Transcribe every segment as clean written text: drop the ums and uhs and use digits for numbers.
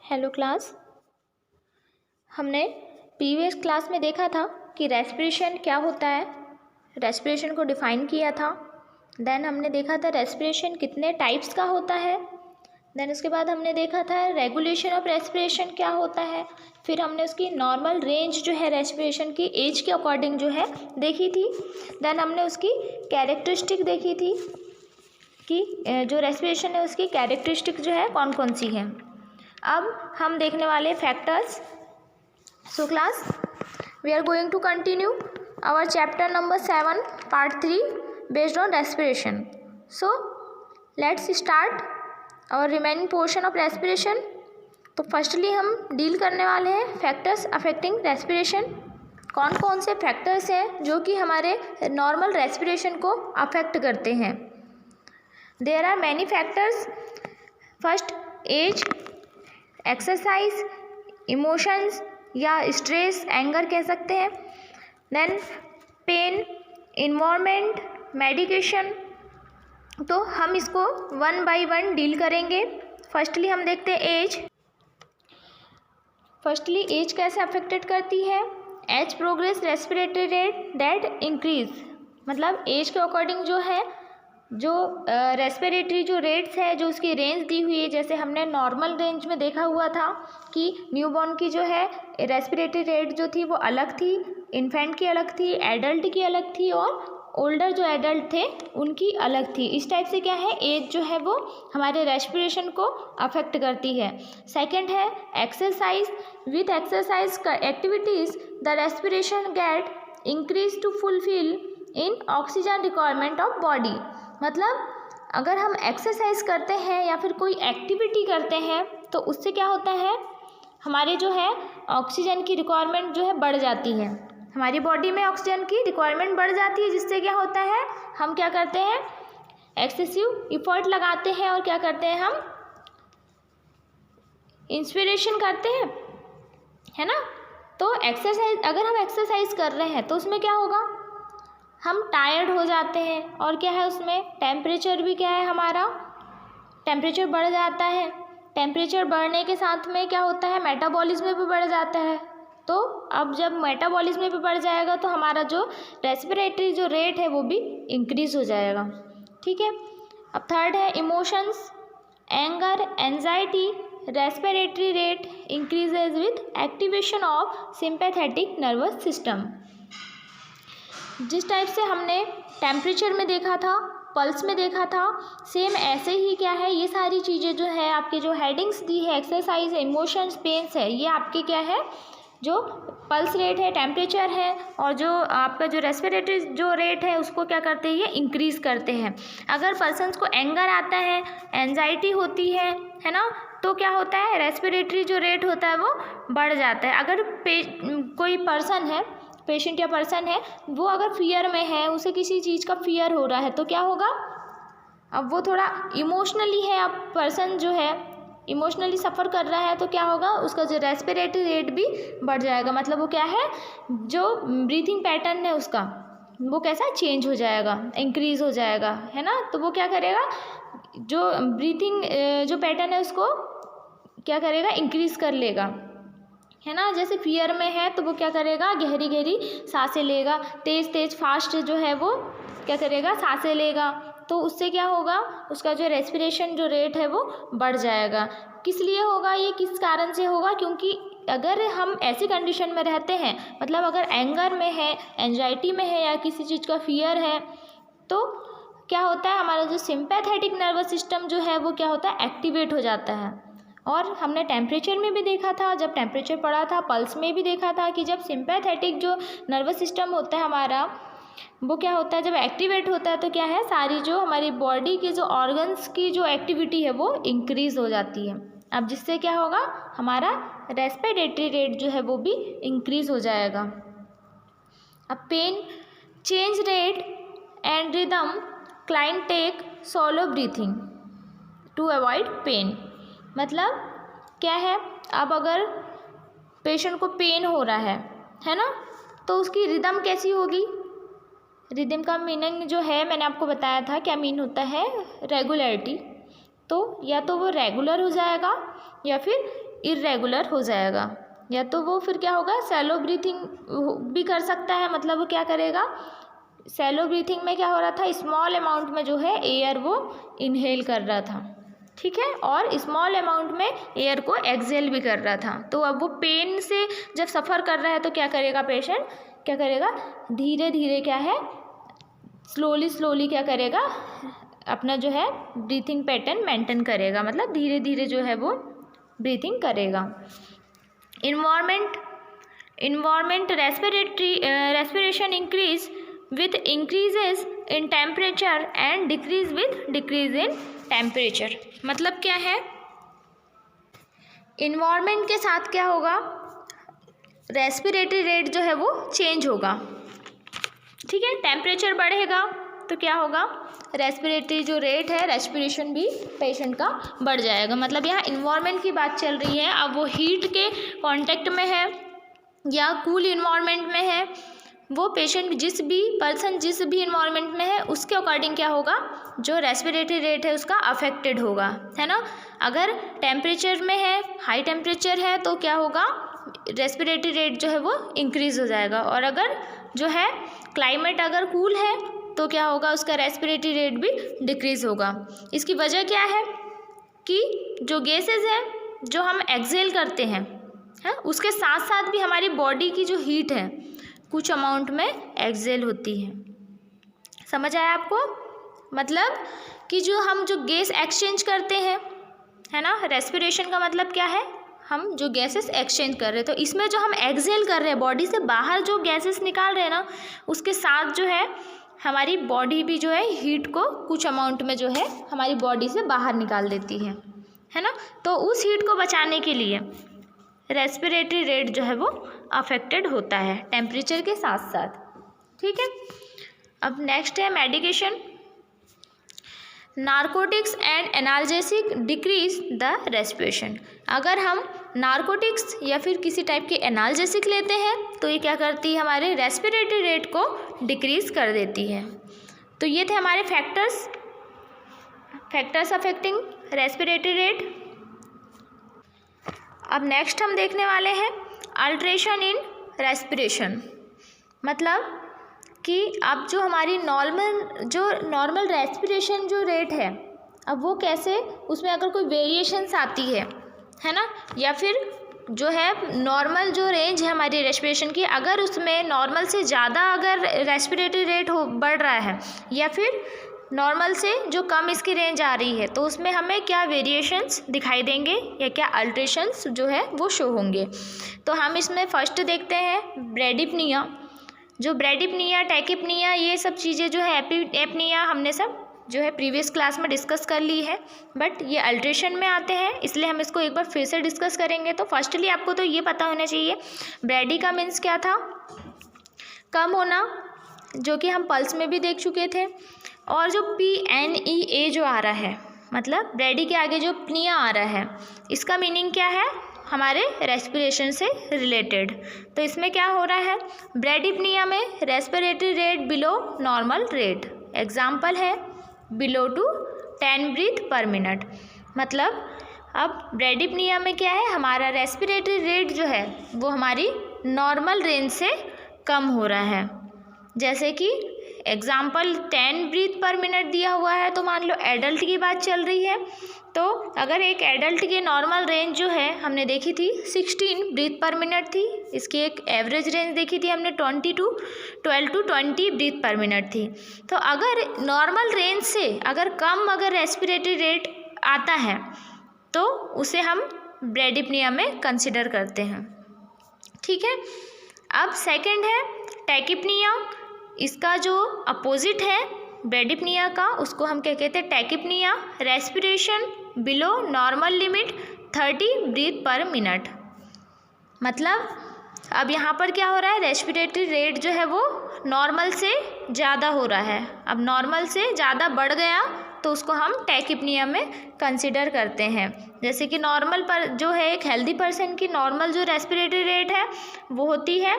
Hello class. हमने previous class में देखा था कि रेस्पिरेशन क्या होता है, रेस्पिरेशन को डिफ़ाइन किया था। देन हमने देखा था रेस्पिरेशन कितने टाइप्स का होता है। देन उसके बाद हमने देखा था रेगुलेशन ऑफ रेस्पिरेशन क्या होता है। फिर हमने उसकी नॉर्मल रेंज जो है रेस्पिरेशन की एज के अकॉर्डिंग जो है देखी थी। देन हमने उसकी कैरेक्टरिस्टिक देखी थी कि जो रेस्पिरेशन है उसकी कैरेक्टरिस्टिक जो है कौन कौन सी है। अब हम देखने वाले factors. So class, we are going to continue our chapter number 7 part 3 based on respiration. So let's start our remaining portion of respiration. तो फर्स्टली हम डील करने वाले हैं फैक्टर्स अफेक्टिंग रेस्पिरेशन। कौन कौन से फैक्टर्स हैं जो कि हमारे नॉर्मल रेस्पिरेशन को अफेक्ट करते हैं। There are many factors. First, age, exercise, emotions या स्ट्रेस, एंगर कह सकते हैं। Then pain, environment, medication. तो हम इसको वन बाय वन डील करेंगे। फर्स्टली हम देखते हैं एज। फर्स्टली एज कैसे अफेक्टेड करती है। Age progress respiratory rate that increase, मतलब एज के अकॉर्डिंग जो है जो रेस्पिरेटरी जो रेट्स है जो उसकी रेंज दी हुई है। जैसे हमने नॉर्मल रेंज में देखा हुआ था कि न्यूबॉर्न की जो है रेस्पिरेटरी रेट जो थी वो अलग थी, इन्फेंट की अलग थी, एडल्ट की अलग थी और ओल्डर जो एडल्ट थे उनकी अलग थी। इस टाइप से क्या है, एज जो है वो हमारे रेस्पिरेशन को अफेक्ट करती है। सेकंड है exercise. With exercise activities the respiration get increase to fulfil in oxygen requirement of body. मतलब अगर हम एक्सरसाइज करते हैं या फिर कोई एक्टिविटी करते हैं तो उससे क्या होता है, हमारे जो है ऑक्सीजन की रिक्वायरमेंट जो है बढ़ जाती है। हमारी बॉडी में ऑक्सीजन की रिक्वायरमेंट बढ़ जाती है, जिससे क्या होता है, हम क्या करते हैं, एक्सेसिव इफर्ट लगाते हैं और क्या करते हैं, हम इंस्पिरेशन करते हैं, है ना। तो एक्सरसाइज, अगर हम एक्सरसाइज कर रहे हैं तो उसमें क्या होगा, हम टायर्ड हो जाते हैं और क्या है उसमें टेम्परेचर भी क्या है, हमारा टेम्परेचर बढ़ जाता है। टेम्परेचर बढ़ने के साथ में क्या होता है, मेटाबॉलिज्म भी बढ़ जाता है। तो अब जब मेटाबॉलिज्म भी बढ़ जाएगा तो हमारा जो रेस्पिरेटरी जो रेट है वो भी इंक्रीज हो जाएगा। ठीक है। अब थर्ड है emotions. Anger, anxiety, respiratory rate increases with activation of sympathetic nervous system. जिस टाइप से हमने टेम्परेचर में देखा था, पल्स में देखा था, सेम ऐसे ही क्या है, ये सारी चीज़ें जो है आपके जो हेडिंग्स दी है, एक्सरसाइज है, इमोशंस, पेन्स है, ये आपके क्या है, जो पल्स रेट है, टेम्परेचर है और जो आपका जो रेस्पिरेटरी जो रेट है उसको क्या करते हैं, ये इंक्रीज़ करते हैं। अगर पर्सन्स को एंगर आता है, एंजाइटी होती है ना, तो क्या होता है, रेस्पिरेटरी जो रेट होता है वो बढ़ जाता है। अगर कोई पर्सन है, पेशेंट या पर्सन है, वो अगर फियर में है, उसे किसी चीज़ का फियर हो रहा है तो क्या होगा, अब वो थोड़ा इमोशनली है, अब पर्सन जो है इमोशनली सफ़र कर रहा है तो क्या होगा, उसका जो रेस्पिरेटरी रेट भी बढ़ जाएगा। मतलब वो क्या है, जो ब्रीथिंग पैटर्न है उसका वो कैसा चेंज हो जाएगा, इंक्रीज़ हो जाएगा, है ना। तो वो क्या करेगा, जो ब्रीथिंग जो पैटर्न है उसको क्या करेगा, इंक्रीज़ कर लेगा, है ना। जैसे फियर में है तो वो क्या करेगा, गहरी गहरी सांसें लेगा, तेज़ तेज़ फास्ट जो है वो क्या करेगा, सांसें लेगा। तो उससे क्या होगा, उसका जो रेस्पिरेशन जो रेट है वो बढ़ जाएगा। किस लिए होगा, ये किस कारण से होगा, क्योंकि अगर हम ऐसी कंडीशन में रहते हैं, मतलब अगर एंगर में है, एंजाइटी में है या किसी चीज़ का फियर है, तो क्या होता है, हमारा जो सिंपैथेटिक नर्वस सिस्टम जो है वो क्या होता है, एक्टिवेट हो जाता है। और हमने टेम्परेचर में भी देखा था, जब टेम्परेचर पढ़ा था, पल्स में भी देखा था कि जब सिंपैथेटिक जो नर्वस सिस्टम होता है हमारा, वो क्या होता है, जब एक्टिवेट होता है तो क्या है, सारी जो हमारी बॉडी के जो ऑर्गन्स की जो एक्टिविटी है वो इंक्रीज़ हो जाती है। अब जिससे क्या होगा, हमारा रेस्पिरेटरी रेट जो है वो भी इंक्रीज़ हो जाएगा। अब pain, change rate and rhythm, client take shallow breathing to avoid pain. मतलब क्या है, अब अगर पेशेंट को पेन हो रहा है ना, तो उसकी रिदम कैसी होगी। रिदम का मीनिंग जो है मैंने आपको बताया था, क्या मीन होता है, रेगुलरिटी। तो या तो वो रेगुलर हो जाएगा या फिर इर्रेगुलर हो जाएगा, या तो वो फिर क्या होगा, सैलो ब्रीथिंग भी कर सकता है। मतलब वो क्या करेगा, सैलो ब्रीथिंग में क्या हो रहा था, स्मॉल अमाउंट में जो है एयर वो इनहेल कर रहा था, ठीक है, और स्मॉल अमाउंट में एयर को एक्सहेल भी कर रहा था। तो अब वो पेन से जब सफ़र कर रहा है तो क्या करेगा पेशेंट, क्या करेगा, धीरे धीरे क्या है, स्लोली क्या करेगा, अपना जो है ब्रीथिंग पैटर्न मेंटेन करेगा, मतलब धीरे धीरे जो है वो ब्रीथिंग करेगा। Environment respiration increase with increases in temperature and decrease with decrease in temperature। मतलब क्या है, इन्वायरमेंट के साथ क्या होगा, रेस्पिरेटरी रेट जो है वो चेंज होगा, ठीक है, टेम्परेचर बढ़ेगा तो क्या होगा, रेस्पिरेटरी जो रेट है, रेस्पिरेशन भी पेशेंट का बढ़ जाएगा। मतलब यहाँ इन्वायरमेंट की बात चल रही है, अब वो हीट के कांटेक्ट में है या कूल इन्वायरमेंट में है, वो पेशेंट जिस भी इन्वायरमेंट में है उसके अकॉर्डिंग क्या होगा, जो रेस्पिरेटरी रेट है उसका अफेक्टेड होगा, है ना। अगर टेम्परेचर में है, हाई टेम्परेचर है तो क्या होगा, रेस्पिरेटरी रेट जो है वो इंक्रीज़ हो जाएगा, और अगर जो है क्लाइमेट अगर कूल है तो क्या होगा, उसका रेस्पिरेटरी रेट भी डिक्रीज़ होगा। इसकी वजह क्या है कि जो गैसेज हैं जो हम एक्सहेल करते हैं, उसके साथ साथ भी हमारी बॉडी की जो हीट है कुछ अमाउंट में एक्सहेल होती है। समझ आया आपको, मतलब कि जो गैस एक्सचेंज करते हैं, है ना, रेस्पिरेशन का मतलब क्या है, हम जो गैसेस एक्सचेंज कर रहे हैं, तो इसमें जो हम एक्सहेल कर रहे हैं, बॉडी से बाहर जो गैसेस निकाल रहे हैं ना, उसके साथ जो है हमारी बॉडी भी जो है हीट को कुछ अमाउंट में जो है हमारी बॉडी से बाहर निकाल देती है ना। तो उस हीट को बचाने के लिए रेस्पिरेटरी रेट जो है वो अफेक्टेड होता है टेम्परेचर के साथ साथ, ठीक है। अब नेक्स्ट है medication. Narcotics and analgesic decrease the respiration. अगर हम नारकोटिक्स या फिर किसी टाइप के एनाल्जेसिक लेते हैं तो ये क्या करती है, हमारे रेस्पिरेटरी रेट को डिक्रीज़ कर देती है। तो ये थे हमारे फैक्टर्स अफेक्टिंग रेस्पिरेटरी रेट। अब नेक्स्ट हम देखने वाले हैं अल्ट्रेशन इन रेस्पिरेशन। मतलब कि अब जो हमारी नॉर्मल रेस्पिरेशन जो रेट है, अब वो कैसे, उसमें अगर कोई वेरिएशंस आती है ना, या फिर जो है नॉर्मल जो रेंज है हमारी रेस्पिरेशन की, अगर उसमें नॉर्मल से ज़्यादा अगर रेस्पिरेटरी रेट बढ़ रहा है या फिर नॉर्मल से जो कम इसकी रेंज आ रही है, तो उसमें हमें क्या वेरिएशंस दिखाई देंगे या क्या अल्ट्रेशंस जो है वो शो होंगे। तो हम इसमें फर्स्ट देखते हैं ब्रेडिपनिया। जो ब्रेडिपनिया, टैकिपनिया, ये सब चीज़ें जो है एपनिया हमने सब जो है प्रीवियस क्लास में डिस्कस कर ली है, बट ये अल्ट्रेशन में आते हैं, इसलिए हम इसको एक बार फिर से डिस्कस करेंगे। तो फर्स्टली आपको तो ये पता होना चाहिए ब्रेडी का मीन्स क्या था, कम होना, जो कि हम पल्स में भी देख चुके थे। और जो PNEA जो आ रहा है, मतलब ब्रेडी के आगे जो पनिया आ रहा है, इसका मीनिंग क्या है, हमारे रेस्पिरेशन से रिलेटेड। तो इसमें क्या हो रहा है, ब्रेडिपनिया में respiratory rate below normal rate, example है below two 10 breath per minute. मतलब अब ब्रेडिपनिया में क्या है, हमारा रेस्पिरेटरी रेट जो है वो हमारी नॉर्मल रेंज से कम हो रहा है। जैसे कि एग्जाम्पल 10 ब्रीथ पर मिनट दिया हुआ है, तो मान लो एडल्ट की बात चल रही है, तो अगर एक एडल्ट की नॉर्मल रेंज जो है हमने देखी थी 16 ब्रीथ पर मिनट थी, इसकी एक एवरेज रेंज देखी थी हमने 12 to 20 ब्रीथ पर मिनट थी। तो अगर नॉर्मल रेंज से अगर कम अगर रेस्पिरेटरी रेट आता है तो उसे हम ब्रेडिपनिया में कंसिडर करते हैं, ठीक है। अब सेकंड है टैकिपनिया, इसका जो अपोजिट है ब्रेडिपनिया का, उसको हम क्या कहते हैं, tachypnoea, respiration below normal limit 30 breath per minute. मतलब अब यहाँ पर क्या हो रहा है, रेस्पिरेटरी रेट जो है वो नॉर्मल से ज़्यादा हो रहा है। अब नॉर्मल से ज़्यादा बढ़ गया तो उसको हम टैकिपनिया में कंसिडर करते हैं। जैसे कि नॉर्मल पर जो है एक हेल्दी पर्सन की नॉर्मल जो रेस्पिरेटरी रेट है वो होती है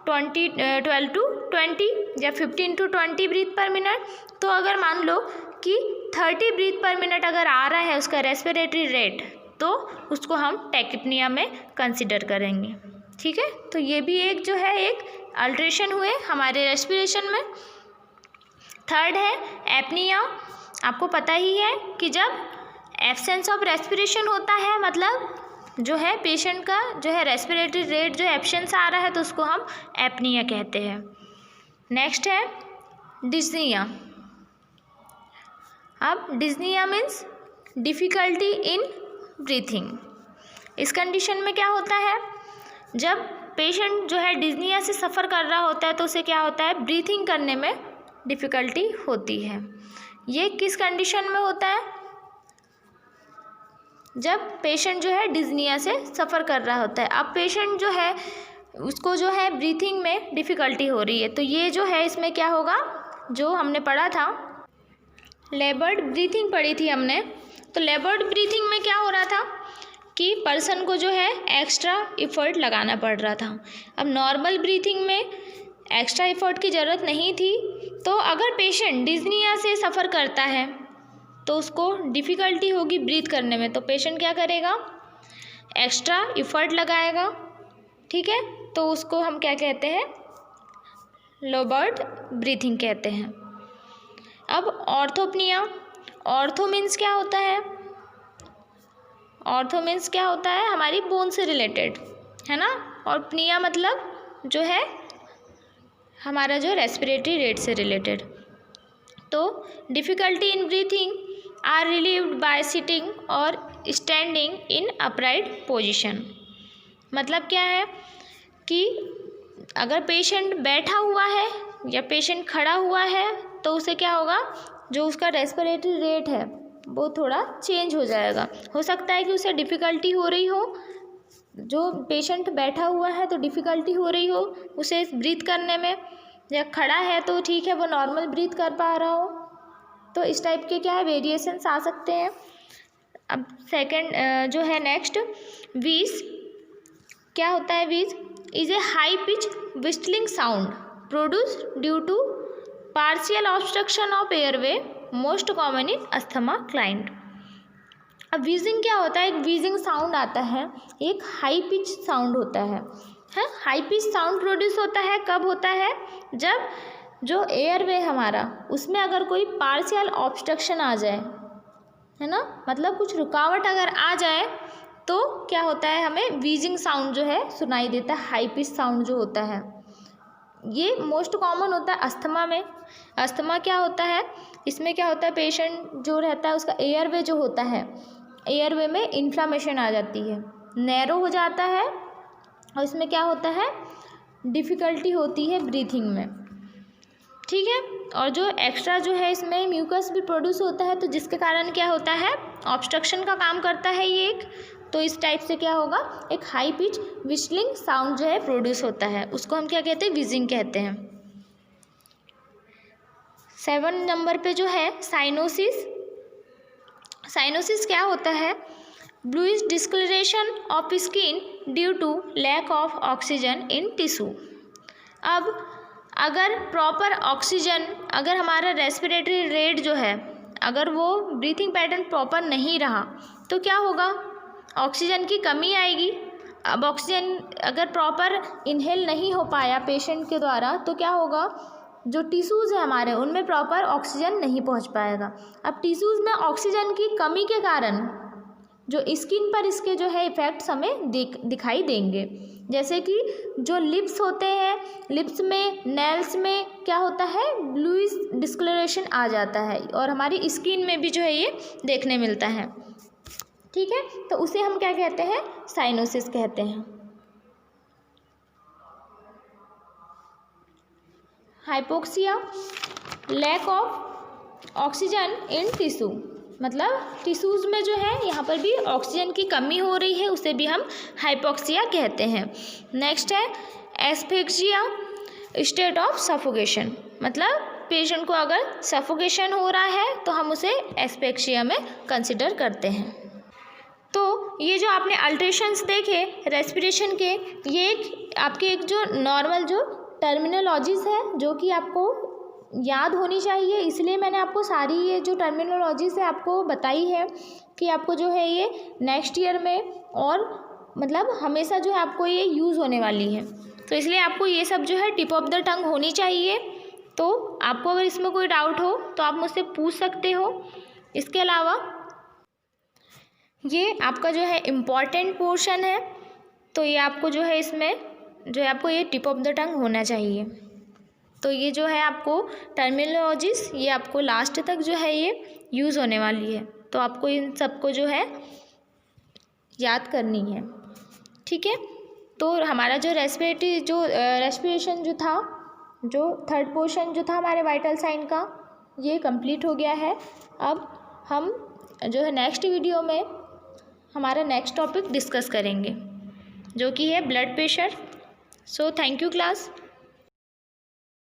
12 to 20 या 15 to 20 ब्रीथ पर मिनट। तो अगर मान लो कि 30 ब्रीथ पर मिनट अगर आ रहा है उसका रेस्पिरेटरी रेट, तो उसको हम टैकिपनिया में कंसिडर करेंगे। ठीक है, तो ये भी एक जो है एक अल्ट्रेशन हुए हमारे रेस्पिरेशन में। थर्ड है एपनिया। आपको पता ही है कि जब एब्सेंस ऑफ रेस्पिरेशन होता है, मतलब जो है पेशेंट का जो है रेस्पिरेटरी रेट जो एब्सेंस आ रहा है, तो उसको हम एपनिया कहते हैं। नेक्स्ट है डिस्निया। अब dyspnoea means difficulty in breathing. इस कंडीशन में क्या होता है, जब पेशेंट जो है डिस्निया से सफ़र कर रहा होता है तो उसे क्या होता है, ब्रीथिंग करने में डिफ़िकल्टी होती है। ये किस कंडीशन में होता है, जब पेशेंट जो है डिस्निया से सफ़र कर रहा होता है। अब पेशेंट जो है उसको जो है ब्रीथिंग में डिफ़िकल्टी हो रही है, तो ये जो है इसमें क्या होगा, जो हमने पढ़ा था लेबर्ड ब्रीथिंग पढ़ी थी हमने, तो लेबर्ड ब्रीथिंग में क्या हो रहा था कि पर्सन को जो है एक्स्ट्रा एफर्ट लगाना पड़ रहा था। अब नॉर्मल ब्रीथिंग में एक्स्ट्रा एफर्ट की ज़रूरत नहीं थी, तो अगर पेशेंट डिस्निया से सफ़र करता है तो उसको डिफ़िकल्टी होगी ब्रीथ करने में, तो पेशेंट क्या करेगा, एक्स्ट्रा एफर्ट लगाएगा। ठीक है, तो उसको हम क्या कहते हैं, लेबर्ड ब्रीथिंग कहते हैं। अब ऑर्थोपनिया। ऑर्थो मीन्स क्या होता है, ऑर्थो मीन्स क्या होता है, हमारी बोन से रिलेटेड है ना, और पनिया मतलब जो है हमारा जो रेस्पिरेटरी रेट से रिलेटेड। तो difficulty in breathing are relieved by sitting और स्टैंडिंग इन अपराइट पोजीशन। मतलब क्या है कि अगर पेशेंट बैठा हुआ है या पेशेंट खड़ा हुआ है तो उसे क्या होगा, जो उसका रेस्पिरेटरी रेट है वो थोड़ा चेंज हो जाएगा। हो सकता है कि उसे डिफ़िकल्टी हो रही हो, जो पेशेंट बैठा हुआ है तो डिफ़िकल्टी हो रही हो उसे ब्रीथ करने में, या खड़ा है तो ठीक है वो नॉर्मल ब्रीथ कर पा रहा हो, तो इस टाइप के क्या है वेरिएशंस आ सकते हैं। अब सेकंड जो है नेक्स्ट व्हीज। क्या होता है wheeze, is a high pitch whistling sound produced due to partial obstruction of airway, most common in asthma client. अब व्हीजिंग क्या होता है, एक व्हीजिंग साउंड आता है, एक हाई पिच साउंड होता है। हाई पिच साउंड प्रोड्यूस होता है कब होता है, जब जो एयरवे हमारा उसमें अगर कोई पार्शियल ऑब्स्ट्रक्शन आ जाए, है ना, मतलब कुछ रुकावट अगर आ जाए तो क्या होता है, हमें व्हीजिंग साउंड जो है सुनाई देता है, हाई पिच साउंड जो होता है। ये मोस्ट कॉमन होता है अस्थमा में। अस्थमा क्या होता है, इसमें क्या होता है, पेशेंट जो रहता है उसका एयरवे जो होता है, एयरवे में इन्फ्लामेशन आ जाती है, नैरो हो जाता है, और इसमें क्या होता है, डिफ़िकल्टी होती है ब्रीथिंग में। ठीक है, और जो एक्स्ट्रा जो है इसमें म्यूकस भी प्रोड्यूस होता है, तो जिसके कारण क्या होता है, ऑब्स्ट्रक्शन का काम करता है ये एक, तो इस टाइप से क्या होगा, एक हाई पिच विस्टलिंग साउंड जो है प्रोड्यूस होता है, उसको हम क्या कहते हैं, व्हीजिंग कहते हैं। 7 नंबर पे जो है साइनोसिस। साइनोसिस क्या होता है, bluish discolouration of skin due to lack of oxygen in tissue. अब अगर प्रॉपर ऑक्सीजन, अगर हमारा रेस्पिरेटरी रेट जो है अगर वो ब्रीथिंग पैटर्न प्रॉपर नहीं रहा तो क्या होगा, ऑक्सीजन की कमी आएगी। अब ऑक्सीजन अगर प्रॉपर इनहेल नहीं हो पाया पेशेंट के द्वारा तो क्या होगा, जो टिश्यूज़ है हमारे उनमें प्रॉपर ऑक्सीजन नहीं पहुंच पाएगा। अब टिश्यूज़ में ऑक्सीजन की कमी के कारण जो स्किन पर इसके जो है इफ़ेक्ट्स हमें दिखाई देंगे, जैसे कि जो लिप्स होते हैं, लिप्स में, नेल्स में क्या होता है, ब्लूइश डिस्कलरेशन आ जाता है, और हमारी स्किन में भी जो है ये देखने मिलता है। ठीक है, तो उसे हम क्या कहते हैं, साइनोसिस कहते हैं। Hypoxia, lack of oxygen in tissue, मतलब टिश्यूज़ में जो है यहाँ पर भी ऑक्सीजन की कमी हो रही है, उसे भी हम हाइपोक्सिया कहते हैं। नेक्स्ट है एस्फिक्सिया, स्टेट ऑफ सफोकेशन, मतलब पेशेंट को अगर सफोकेशन हो रहा है तो हम उसे एस्फिक्सिया में कंसिडर करते हैं। तो ये जो आपने अल्ट्रेशंस देखे रेस्पिरेशन के, ये आपके एक जो नॉर्मल जो टर्मिनोलॉजीज़ है जो कि आपको याद होनी चाहिए, इसलिए मैंने आपको सारी ये जो टर्मिनोलॉजी से आपको बताई है कि आपको जो है ये नेक्स्ट ईयर में और मतलब हमेशा जो है आपको ये यूज़ होने वाली है। तो इसलिए आपको ये सब जो है टिप ऑफ द टंग होनी चाहिए। तो आपको अगर इसमें कोई डाउट हो तो आप मुझसे पूछ सकते हो। इसके अलावा ये आपका जो है इम्पॉर्टेंट पोर्शन है, तो ये आपको जो है इसमें जो है आपको ये टिप ऑफ द टंग होना चाहिए। तो ये जो है आपको टर्मिनोलॉजीज ये आपको लास्ट तक जो है ये यूज़ होने वाली है, तो आपको इन सबको जो है याद करनी है, ठीक है। तो हमारा जो रेस्पिरेशन जो था, जो थर्ड पोर्शन जो था हमारे वाइटल साइन का, ये कंप्लीट हो गया है। अब हम जो है नेक्स्ट वीडियो में हमारा नेक्स्ट टॉपिक डिस्कस करेंगे जो कि है blood pressure. So thank you class.